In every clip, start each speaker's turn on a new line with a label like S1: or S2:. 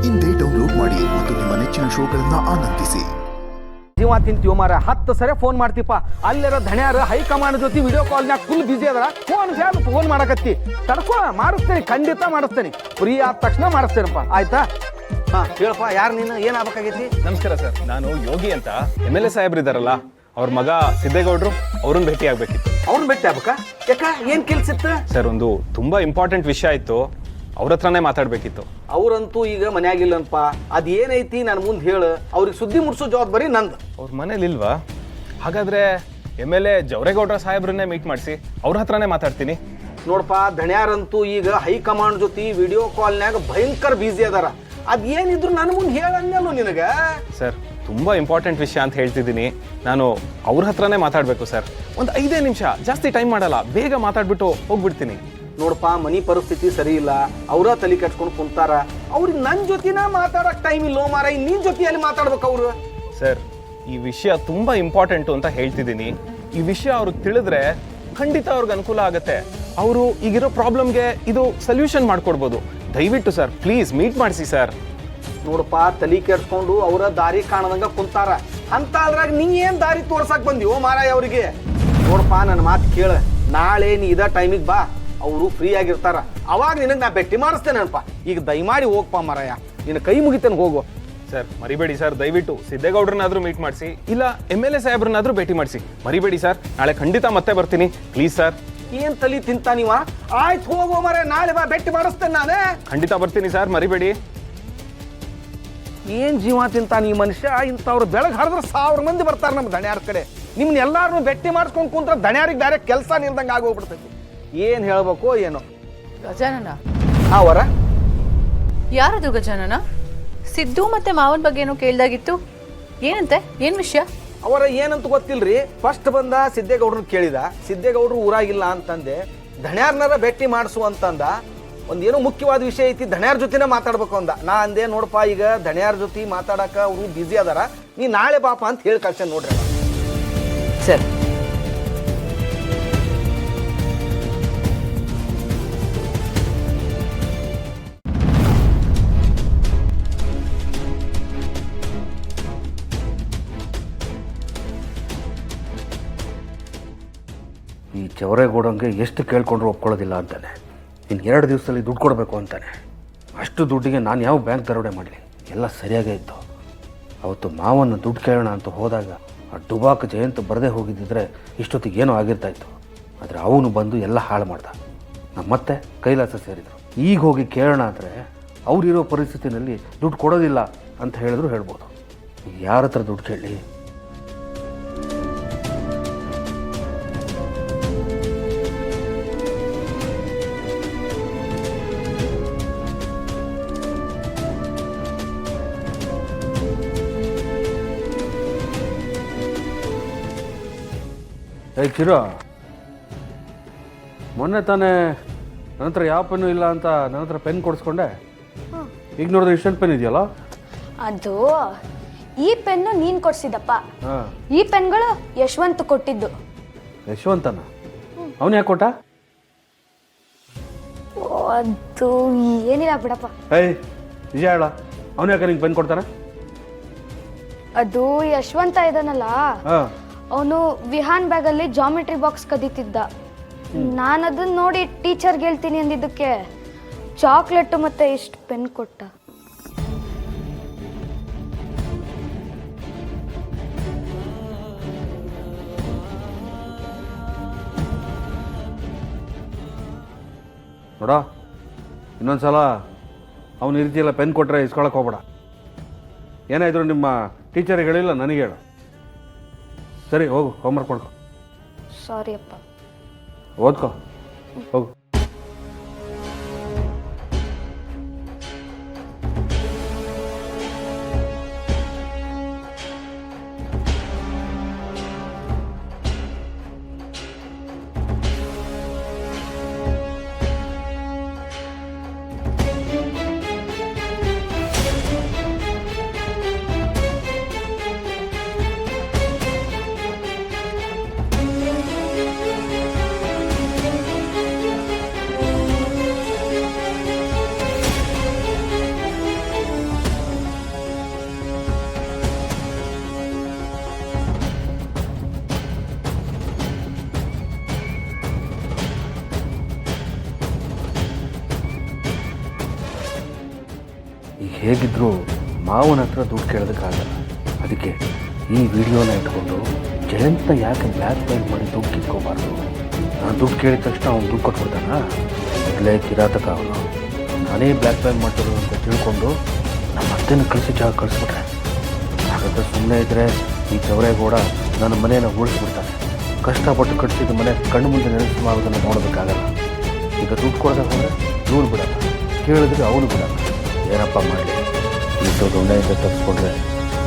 S1: ಇಂದೇ ಡೌನ್ಲೋಡ್ ಮಾಡಿ ಮತ್ತು ನಿಮ್ಮ ನೆಚ್ಚಿನ ಶೋಗಳನ್ನ ಆನಂದಿಸಿ.
S2: ಜೀವ ತಿಂತೀವೋ ಮಾರ 10 ಸರಿ ಫೋನ್ ಮಾಡ್ತೀಪ. ಅಲ್ಲೆರ ಧಣ್ಯಾರ ಹೈಕಮಾಂಡ್ ಜೊತೆ ವಿಡಿಯೋ ಕಾಲ್ನಾಗ ಫುಲ್ ಬಿಸಿ ಅದರ. ಫೋನ್ ಮಾಡಕತ್ತಿ ತಡ್ಕೋ, ಮಾಡಿಸ್ತೇನೆ, ಖಂಡಿತ ಮಾಡಿಸ್ತೇನೆ. ಫ್ರೀ ಆದ ತಕ್ಷಣ ಮಾಡಿಸ್ತೇನಪ್ಪ, ಆಯ್ತಾ? ಹಾ ಹೇಳಪ್ಪ, ಯಾರು ನೀನು, ಏನಾಗಬೇಕಾಗೈತಿ?
S3: ನಮಸ್ಕಾರ ಸರ್, ನಾನು ಯೋಗಿ ಅಂತ MLA ಸಾಹೇಬ್ರು ಇದಾರಲ್ಲ, ಅವ್ರ ಮಗ ಸಿದ್ದೇಗೌಡರು, ಅವ್ರನ್ನ ಭೇಟಿ ಆಗ್ಬೇಕಿತ್ತು.
S2: ಅವ್ರನ್ನ ಭೇಟಿ ಆಗ್ಬೇಕಾ? ಯಾಕ, ಏನ್ ಕೆಲ್ಸಿತ್ತು
S3: ಸರ್? ಒಂದು ತುಂಬಾ ಇಂಪಾರ್ಟೆಂಟ್ ವಿಷಯ ಇತ್ತು, ಅವ್ರ ಹತ್ರನೇ ಮಾತಾಡ್ಬೇಕಿತ್ತು.
S2: ಅವ್ರಂತೂ ಈಗ ಮನ್ಯಾಗಿಲ್ಲನಪ್ಪ. ಅದ್ ಏನೈತಿ ನಾನು ಮುಂದೆ ಹೇಳು, ಅವ್ರಿಗೆ ಸುದ್ದಿ ಮುಟ್ಸೋ ಜವಾಬ್ದಾರಿ ನಂದು.
S3: ಅವ್ರ ಮನೇಲಿ ಇಲ್ವಾ? ಹಾಗಾದ್ರೆ MLA ಜವರೇಗೌಡರ ಸಾಹೇಬ್ರನ್ನೇ ಮೀಟ್ ಮಾಡಿಸಿ ಅವ್ರ ಹತ್ರನೇ ಮಾತಾಡ್ತೀನಿ.
S2: ನೋಡಪ್ಪ, ಧಣ್ಯಾರಂತೂ ಈಗ ಹೈಕಮಾಂಡ್ ಜೊತೆ ವಿಡಿಯೋ ಕಾಲ್ನಾಗ ಭಯಂಕರ ಬ್ಯುಸಿ ಅದಾರ. ಅದ್ ಏನಿದ್ರು ನನ್ನ ಮುಂದೆ ಹೇಳಂಗಲ್ಲ ನಿನಗ.
S3: ಸರ್, ತುಂಬಾ ಇಂಪಾರ್ಟೆಂಟ್ ವಿಷಯ ಅಂತ ಹೇಳ್ತಿದ್ದೀನಿ, ನಾನು ಅವ್ರ ಹತ್ರನೇ ಮಾತಾಡ್ಬೇಕು ಸರ್. ಒಂದು 5 ನಿಮಿಷ, ಜಾಸ್ತಿ ಟೈಮ್ ಮಾಡಲ್ಲ, ಬೇಗ ಮಾತಾಡ್ಬಿಟ್ಟು ಹೋಗ್ಬಿಡ್ತೀನಿ.
S2: ನೋಡಪ್ಪ, ಮನಿ ಪರಿಸ್ಥಿತಿ ಸರಿ ಇಲ್ಲ, ಅವರ ತಲೆ ಕೆಡ್ಸ್ಕೊಂಡು ಕುಂತಾರ. ಅವ್ರಿಗೆ ನನ್ನ ಜೊತೆನ ಮಾತಾಡಕ್ ಟೈಮ್ ಇಲ್ಲೋ ಮಾರ, ನಿನ್ ಜೊತೆಯಲ್ಲಿ ಮಾತಾಡ್ಬೇಕು ಅವ್ರು.
S3: ಸರ್, ಈ ವಿಷಯ ತುಂಬಾ ಇಂಪಾರ್ಟೆಂಟು ಅಂತ ಹೇಳ್ತಿದ್ದೀನಿ. ಈ ವಿಷಯ ಅವ್ರಿಗೆ ತಿಳಿದ್ರೆ ಖಂಡಿತ ಅವ್ರಿಗೆ ಅನುಕೂಲ ಆಗುತ್ತೆ. ಅವರು ಈಗಿರೋ ಪ್ರಾಬ್ಲಮ್ಗೆ ಇದು ಸೊಲ್ಯೂಷನ್ ಮಾಡ್ಕೊಡ್ಬೋದು. ದಯವಿಟ್ಟು ಸರ್, ಪ್ಲೀಸ್ ಮೀಟ್ ಮಾಡಿಸಿ ಸರ್.
S2: ನೋಡಪ್ಪ, ತಲೆ ಕೆಡ್ಸ್ಕೊಂಡು ಅವರ ದಾರಿ ಕಾಣದಂಗ ಕುಂತಾರ ಅಂತ ಅದ್ರಾಗ ನೀ ಏನ್ ದಾರಿ ತೋರ್ಸಕ್ ಬಂದಿವೋ ಮಾರಾಯ ಅವ್ರಿಗೆ? ನೋಡಪ್ಪ, ನನ್ನ ಮಾತು ಕೇಳ, ನಾಳೆ ನೀ ಇದ ಟೈಮಿಗೆ ಬಾ, ಅವರು ಫ್ರೀ ಆಗಿರ್ತಾರ, ಅವಾಗ ನಿನಗೆ ನಾ ಭೇಟಿ ಮಾಡಿಸ್ತೇನಪ್ಪ. ಈಗ ದಯಮಾಡಿ ಹೋಗ್ಪಾ ಮಾರಾಯ, ನಿನ್ನ ಕೈ ಮುಗಿತೇನೆ, ಹೋಗು.
S3: ಸರ್, ಮರಿಬೇಡಿ ಸರ್, ದಯವಿಟ್ಟು ಸಿದ್ದೇಗೌಡ್ರನ್ನಾದ್ರೂ ಮೀಟ್ ಮಾಡಿಸಿ, ಇಲ್ಲ MLA ಸಾಹೇಬ್ರನ್ನಾದ್ರೂ ಭೇಟಿ ಮಾಡಿಸಿ. ಮರಿಬೇಡಿ ಸರ್, ನಾಳೆ ಖಂಡಿತ ಮತ್ತೆ ಬರ್ತೀನಿ, ಪ್ಲೀಸ್ ಸರ್.
S2: ಏನ್ ತಲಿ ತಿಂತ ನೀವ? ಆಯ್ತು ಹೋಗೋ ಮಾರಾಯ, ನಾಳೆ ಬಾ, ಭೇಟಿ ಮಾಡಿಸ್ತೇನೆ ನಾನೇ.
S3: ಖಂಡಿತ ಬರ್ತೀನಿ ಸರ್, ಮರಿಬೇಡಿ.
S2: ಏನ್ ಜೀವ ತಿಂತಾನ ಈ ಮನುಷ್ಯ? ಇಂಥವ್ರು ಬೆಳಗ್ಗೆ ಹರಿದ್ರೆ 1000 ಮಂದಿ ಬರ್ತಾರೆ ನಮ್ಮ ದಣ್ಯಾರ ಕಡೆ. ನಿಮ್ನ ಎಲ್ಲಾರನ್ನು ಭೇಟಿ ಮಾಡ್ಕೊಂಡು ಕುಂತ್ರ ದಣ್ಯಾರಿಗೆ ಬೇರೆ ಕೆಲಸ ನಿಲ್ದಂಗೆ ಆಗೋಗ್ಬಿಡ್ತೈತಿ. ಏನ್ ಹೇಳ್ಬೇಕು ಏನೋ.
S4: ಗಜಾನನ
S2: ಅವರ
S4: ಯಾರದು? ಗಜಾನನ ಸಿದ್ದು ಮತ್ತೆ ಮಾವನ ಬಗ್ಗೆ ಏನೋ ಕೇಳ್ದಾಗಿತ್ತು, ಏನಂತೆ? ಏನ್ ವಿಷಯ?
S2: ಅವರ ಏನಂತ ಗೊತ್ತಿಲ್ರಿ. ಫಸ್ಟ್ ಬಂದ ಸಿದ್ದೇಗೌಡ್ರನ್ನ ಕೇಳಿದ, ಸಿದ್ದೇಗೌಡ್ರು ಊರಾಗಿಲ್ಲ ಅಂತಂದೆ. ದಣ್ಯಾರ್ನಾರ ಭೇಟಿ ಮಾಡಿಸು ಅಂತಂದ. ಒಂದೇನೋ ಮುಖ್ಯವಾದ ವಿಷಯ ಐತಿ, ದಣ್ಯಾರ ಜೊತೆನೇ ಮಾತಾಡ್ಬೇಕು ಅಂದ. ನಾ ಅಂದೆ, ನೋಡಪ್ಪ, ಈಗ ದಣ್ಯಾರ ಜೊತೆ ಮಾತಾಡಕ ಅವರು ಬ್ಯುಸಿ ಅದಾರ, ನೀ ನಾಳೆ ಬಾಪ ಅಂತ ಹೇಳಿ ಕಳ್ಸ ನೋಡ್ರಿ.
S4: ಸರಿ.
S5: ಈ ಜವರೇಗೌಡಂಗೆ ಎಷ್ಟು ಕೇಳ್ಕೊಂಡ್ರು ಒಪ್ಕೊಳ್ಳೋದಿಲ್ಲ ಅಂತಾನೆ. ಇನ್ನು 2 ದಿವಸದಲ್ಲಿ ದುಡ್ಡು ಕೊಡಬೇಕು ಅಂತಾನೆ. ಅಷ್ಟು ದುಡ್ಡಿಗೆ ನಾನು ಯಾವ ಬ್ಯಾಂಕ್ ದರೋಡೆ ಮಾಡಲಿ? ಎಲ್ಲ ಸರಿಯಾಗೇ ಇತ್ತು. ಅವತ್ತು ಮಾವನ್ನು ದುಡ್ಡು ಕೇಳೋಣ ಅಂತ ಹೋದಾಗ ಆ ಡುಬಾಕ್ ಜಯಂತ್ ಬರದೇ ಹೋಗಿದ್ದಿದ್ರೆ ಇಷ್ಟೊತ್ತಿಗೆ ಏನೋ ಆಗಿರ್ತಾಯಿತ್ತು. ಆದರೆ ಅವನು ಬಂದು ಎಲ್ಲ ಹಾಳು ಮಾಡ್ದ. ನಮ್ಮ ಮತ್ತೆ ಕೈಲಾಸ ಸೇರಿದರು. ಈಗ ಹೋಗಿ ಕೇಳೋಣ ಅಂದರೆ ಅವರಿರೋ ಪರಿಸ್ಥಿತಿನಲ್ಲಿ ದುಡ್ಡು ಕೊಡೋದಿಲ್ಲ ಅಂತ ಹೇಳಿದ್ರು ಹೇಳ್ಬೋದು. ಯಾರ ಹತ್ರ ದುಡ್ಡು ಕೇಳಲಿ? ಕಿರೋ, ಮೊನ್ನೆ ತಾನೇ ನನ್ನ ಹತ್ರ ಯಾವ ಪೆನ್ನು ಇಲ್ಲ ಅಂತ ನನ್ನ ಹತ್ರ ಪೆನ್ ಕೊಡಿಸ್ಕೊಂಡೆ. ಈಗ ನೋಡಿದ್ರೆ ಇಷ್ಟೊಂದು ಪೆನ್ ಇದೆಯಲ್ಲ?
S6: ಅದು ಈ ಪೆನ್ನು ನೀನು ಕೊಡ್ಸಿದಪ್ಪ. ಈ ಪೆನ್ಗಳು ಯಶವಂತ್ ಕೊಟ್ಟಿದ್ದು.
S5: ಯಶವಂತನ? ಅವನು ಯಾಕೆ ಕೊಟ್ಟ?
S6: ಅದು ಏನಿಲ್ಲ ಬಿಡಪ್ಪ.
S5: ನಿಜ ಹೇಳ, ಅವನು ಯಾಕೆ ನಿಂಗೆ ಪೆನ್ ಕೊಡ್ತಾನೆ?
S6: ಅದು ಯಶವಂತ ಇದಾನಲ್ಲ, ಅವನು ವಿಹಾನ್ ಬ್ಯಾಗಲ್ಲಿ ಜಾಮಿಟ್ರಿ ಬಾಕ್ಸ್ ಕದೀತಿದ್ದ. ನಾನು ಅದನ್ನ ನೋಡಿ ಟೀಚರ್ಗೆ ಹೇಳ್ತೀನಿ ಅಂದಿದ್ದಕ್ಕೆ ಚಾಕ್ಲೇಟ್ ಮತ್ತೆ ಇಷ್ಟು ಪೆನ್ ಕೊಟ್ಟ.
S5: ನೋಡ, ಇನ್ನೊಂದ್ಸಲ ಅವನು ಈ ರೀತಿ ಎಲ್ಲ ಪೆನ್ ಕೊಟ್ಟರೆ ಇಸ್ಕೊಳಕ್ಕೆ ಹೋಗ್ಬೇಡ. ಏನಾಯಿದ್ರು ನಿಮ್ಮ ಟೀಚರಿಗೆ ಹೇಳಿಲ್ಲ, ನನಗೆ ಹೇಳು. ಸರಿ, ಹೋಗು, ಹೋಮ್ವರ್ಕ್ ಮಾಡ್ಕೊ.
S6: ಸಾರಿ ಅಪ್ಪ.
S5: ಓದ್ಕೋ, ಹೋಗು. ಈಗ ಹೇಗಿದ್ದರೂ ಮಾವನ ಹತ್ರ ದುಡ್ಡು ಕೇಳೋದಕ್ಕಾಗಲ್ಲ. ಅದಕ್ಕೆ ಈ ವಿಡಿಯೋನ ಇಟ್ಕೊಂಡು ಜಯಂತ ಯಾಕೆ ಬ್ಲ್ಯಾಕ್ ಮೇಲ್ ಮಾಡಿ ದುಡ್ಡು ಕಿತ್ಕೋಬಾರ್ದು. ನಾನು ದುಡ್ಡು ಕೇಳಿದ ತಕ್ಷಣ ಅವ್ನು ದುಡ್ಡು ಕೊಟ್ಬಿಡ್ತಾನ. ಮೊದಲೇ ಕಿರಾತಕ ಅವನು. ನಾನೇ ಬ್ಲ್ಯಾಕ್ ಮೇಲ್ ಮಾಡ್ತಿರೋ ಅಂತ ತಿಳ್ಕೊಂಡು ನಮ್ಮ ಅತ್ತೆನ ಕಳಿಸ್ಬಿಟ್ರೆ ಹಾಗಾದ್ರೆ ಸುಮ್ಮನೆ ಇದ್ದರೆ ಈ ಚೌರೇಗೌಡ ನನ್ನ ಮನೆಯನ್ನು ಉಳಿಸ್ಬಿಡ್ತಾನೆ. ಕಷ್ಟಪಟ್ಟು ಕಟ್ಟಿಸಿದ ಮನೆ ಕಣ್ಣು ಮುಂದೆ ನೆನೆಸು ಮಾಡೋದನ್ನು ನೋಡೋದಕ್ಕಾಗಲ್ಲ. ಈಗ ದುಡ್ಡು ಕೊಡೋದಾಗ ಹೋದರೆ ಇವ್ರು ಬಿಡಲ್ಲ, ಕೇಳಿದ್ರೆ ಅವನು ಬಿಡಲ್ಲ. ಏನಪ್ಪ ಮಾಡಲಿ, ಈ ದೊಣ್ಣೆಯಿಂದ ತಪ್ಪಿಸ್ಕೊಂಡ್ರೆ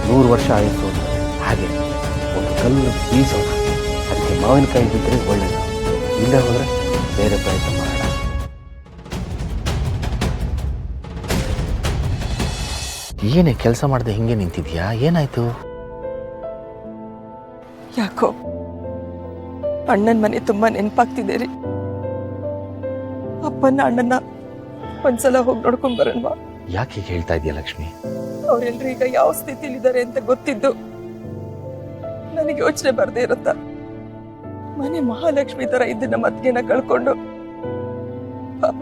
S5: 100 ವರ್ಷ ಆಯಿತು ಅಂತ. ಹಾಗೆ ಒಂದು ಕಲ್ಲು ಬೀಸೋಣ. ಅದಕ್ಕೆ ಮಾವಿನಕಾಯಿ ಬಿದ್ದರೆ ಒಳ್ಳೆಯದು, ಇಲ್ಲೇ ಹೋದರೆ ಬೇರೆ ಪ್ರಯತ್ನ ಮಾಡೋಣ.
S1: ಏನೇ ಕೆಲಸ ಮಾಡದೆ ಹಿಂಗೆ ನಿಂತಿದ್ಯಾ? ಏನಾಯ್ತು?
S7: ಯಾಕೋ ಅಣ್ಣನ ಮನೆ ತುಂಬಾ ನೆನಪಾಗ್ತಿದೆ ರೀ. ಅಪ್ಪನ ಅಣ್ಣನ ಒಂದ್ಸಲ ಹೋಗಿ ನೋಡ್ಕೊಂಡ್ ಬರಲ್ವಾ?
S1: ಯಾಕೆ ಹೀಗೆ ಹೇಳ್ತಾ ಇದೆಯಾ ಲಕ್ಷ್ಮಿ?
S7: ಅವ್ರೆಲ್ರು ಈಗ ಯಾವ ಸ್ಥಿತಿಲಿದ್ದಾರೆ ಅಂತ ಗೊತ್ತಿದ್ದು ನನಗೆ ಯೋಚನೆ ಬರ್ದೇ ಇರುತ್ತ. ಮನೆ ಮಹಾಲಕ್ಷ್ಮಿ ತರ ಇದ್ದ ನಮ್ಮ ಅತ್ತಿಗೆನ ಕಳ್ಕೊಂಡು ಪಾಪ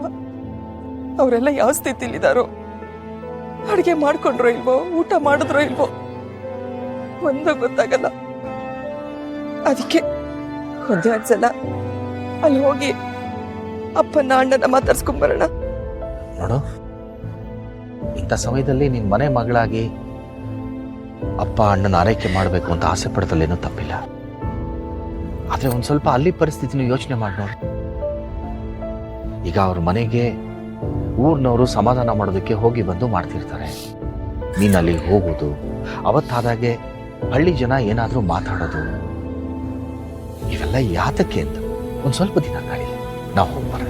S7: ಅವರೆಲ್ಲ ಯಾವ ಸ್ಥಿತಿಲಿದ್ದಾರೋ, ಅಡ್ಗೆ ಮಾಡ್ಕೊಂಡ್ರೋ ಇಲ್ವೋ, ಊಟ ಮಾಡಿದ್ರೋ ಇಲ್ವೋ ಒಂದು ಗೊತ್ತಾಗಲ್ಲ. ಅದಕ್ಕೆ ಒಂದೇ ಒಂದ್ಸಲ ಅಲ್ಲಿ ಹೋಗಿ ಅಪ್ಪನ ಅಣ್ಣನ ಮಾತಾಡ್ಸ್ಕೊಂಡ್ ಬರೋಣ.
S1: ನೋಡು, ಇಂಥ ಸಮಯದಲ್ಲಿ ನಿನ್ನ ಮನೆ ಮಗಳಾಗಿ ಅಪ್ಪ ಅಣ್ಣನ ಆರೈಕೆ ಮಾಡಬೇಕು ಅಂತ ಆಸೆ ಪಡೋದ್ರಲ್ಲೇನೂ ತಪ್ಪಿಲ್ಲ. ಆದರೆ ಒಂದು ಸ್ವಲ್ಪ ಅಲ್ಲಿ ಪರಿಸ್ಥಿತಿನೂ ಯೋಚನೆ ಮಾಡಿ ನೋಡಿ. ಈಗ ಅವ್ರ ಮನೆಗೆ ಊರಿನವರು ಸಮಾಧಾನ ಮಾಡೋದಕ್ಕೆ ಹೋಗಿ ಬಂದು ಮಾಡ್ತಿರ್ತಾರೆ. ನೀನು ಅಲ್ಲಿಗೆ ಹೋಗೋದು, ಅವತ್ತಾದಾಗೆ ಹಳ್ಳಿ ಜನ ಏನಾದರೂ ಮಾತಾಡೋದು, ಇವೆಲ್ಲ ಯಾತಕ್ಕೆ ಅಂತ ಒಂದು ಸ್ವಲ್ಪ ದಿನ ಕಾಡಿ ನಾವು ಹೋಗ್ಬಾರ.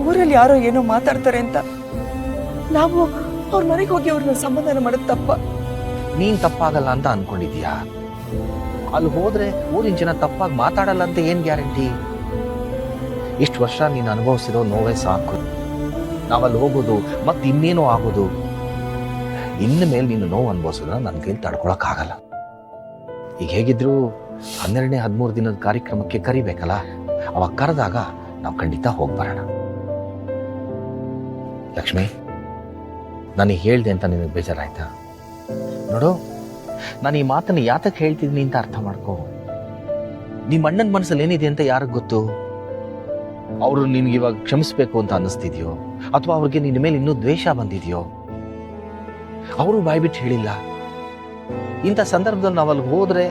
S7: ಊರಲ್ಲಿ ಯಾರೋ ಏನೋ ಮಾತಾಡ್ತಾರೆ ಅಂತ ನಾವು ಅವ್ರ ಮನೆಗೆ ಹೋಗಿ ಅವ್ರನ್ನ ಸಮಾಧಾನ ಮಾಡೋದು ತಪ್ಪ?
S1: ನೀನ್ ತಪ್ಪಾಗಲ್ಲ ಅಂತ ಅನ್ಕೊಂಡಿದ್ಯಾ? ಅಲ್ಲಿ ಹೋದ್ರೆ ಊರಿನ ಜನ ತಪ್ಪಾಗಿ ಮಾತಾಡಲ್ಲ ಅಂತ ಏನ್ ಗ್ಯಾರಂಟಿ? ಇಷ್ಟು ವರ್ಷ ನೀನು ಅನುಭವಿಸಿರೋ ನೋವೇ ಸಾಕು. ನಾವಲ್ಲಿ ಹೋಗೋದು ಮತ್ತೆ ಇನ್ನೇನೋ ಆಗೋದು. ಇನ್ನು ಮೇಲೆ ನೀನು ನೋವು ಅನುಭವಿಸೋದನ್ನ ನನ್ನ ಕೈಲಿ ತಡ್ಕೊಳಕ್ಕಾಗಲ್ಲ. ಈಗ ಹೇಗಿದ್ರು 12-13 ದಿನದ ಕಾರ್ಯಕ್ರಮಕ್ಕೆ ಕರಿಬೇಕಲ್ಲ, ಅವಾಗ ಕರೆದಾಗ ನಾವು ಖಂಡಿತ ಹೋಗ್ಬರೋಣ. ಲಕ್ಷ್ಮಿ, ನನಗೆ ಹೇಳ್ದೆ ಅಂತ ನಿನಗೆ ಬೇಜಾರಾಯ್ತಾ? ನೋಡು, ನಾನು ಈ ಮಾತನ್ನು ಯಾತಕ್ಕೆ ಹೇಳ್ತಿದ್ದೀನಿ ಅಂತ ಅರ್ಥ ಮಾಡ್ಕೋ. ನಿಮ್ಮ ಅಣ್ಣನ ಮನಸ್ಸಲ್ಲಿ ಏನಿದೆ ಅಂತ ಯಾರಿಗೆ ಗೊತ್ತು? ಅವರು ನಿನ್ಗೆ ಇವಾಗ ಕ್ಷಮಿಸ್ಬೇಕು ಅಂತ ಅನ್ನಿಸ್ತಿದ್ಯೋ, ಅಥವಾ ಅವ್ರಿಗೆ ನಿನ್ನ ಮೇಲೆ ಇನ್ನೂ ದ್ವೇಷ ಬಂದಿದೆಯೋ? ಅವರು ಬಾಯ್ಬಿಟ್ಟು ಹೇಳಿಲ್ಲ. ಇಂಥ ಸಂದರ್ಭದಲ್ಲಿ ನಾವಲ್ಲಿ ಹೋದ್ರೆ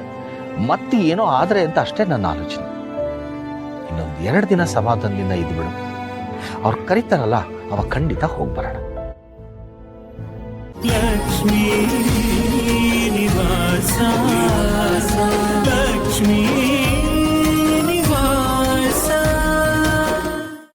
S1: ಮತ್ತೆ ಏನೋ ಆದರೆ ಅಂತ ಅಷ್ಟೇ ನನ್ನ ಆಲೋಚನೆ. ಇನ್ನೊಂದು 2 ದಿನ ಸಮಾಧಾನದಿಂದ ಇದ್ಬಿಡು. ಅವ್ರು ಕರೀತಾರಲ್ಲ, ಅವಾಗ ಖಂಡಿತ ಹೋಗ್ಬರೋಣ.
S8: ಲಕ್ಷ್ಮೀ ನಿವಾಸ